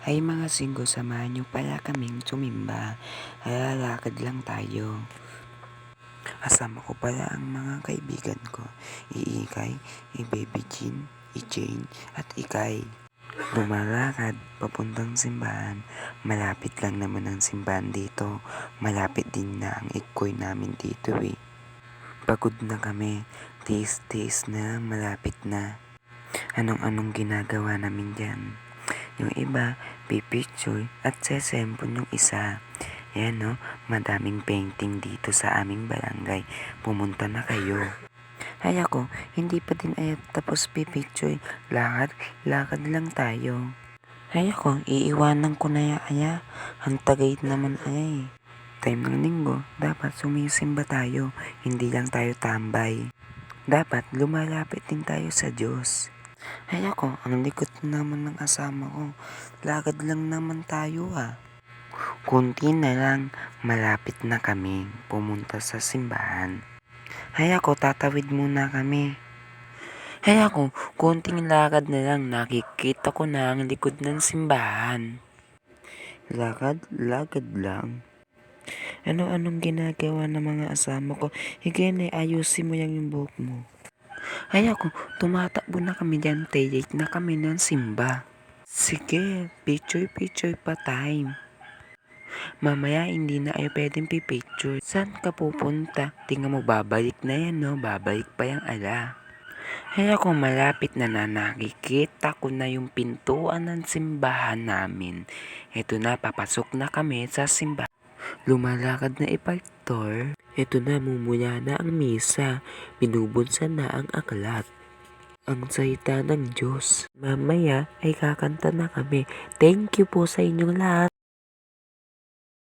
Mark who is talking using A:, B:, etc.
A: Ay mga singgo, samahan niyo pala kaming sumimba. Lalakad lang tayo. Kasama ko pala ang mga kaibigan ko. Iikay, Baby Jean, Jane, at Ikay. Lumalakad papuntang simbahan. Malapit lang naman ang simbahan dito. Malapit din na ang ikoy namin dito eh. Pagod na kami. Tiis na, malapit na. Anong ginagawa namin dyan? Yung iba, pipicture at sesempon yung isa. Ayan no, madaming painting dito sa aming barangay. Pumunta na kayo. Ay ako, hindi pa din ay tapos pipicture. Lakad lang tayo. Ay ako, iiwanan ko na ya. Ang tagayt naman ay. Time ng linggo, dapat sumisimba tayo. Hindi lang tayo tambay. Dapat lumalapit din tayo sa Diyos. Ay ako, ang likot naman ng asama ko. Lakad lang naman tayo ah. Kunti na lang, malapit na kami pumunta sa simbahan. Ay ako, tatawid muna kami. Ay ako, kunting lakad na lang, nakikita ko na ang likod ng simbahan. Lakad lang. Anong ginagawa ng mga asama ko? Higay ayusin mo yung buhok mo. Ay ako, tumatakbo na kami dyan, late na kami ng simba. Sige, picture pa time. Mamaya hindi na ay pwedeng pipicture. Saan ka pupunta? Tingnan mo, babalik na yan no, babalik pa yung ala. Ay ako, malapit na nakikita ko na yung pintuan ng simbahan namin. Ito na, papasok na kami sa simbahan. Lumalakad na ipaktor. Ito na, mumula na ang misa. Binubunsan na ang aklat. Ang salita ng Diyos. Mamaya ay kakanta na kami. Thank you po sa inyong lahat.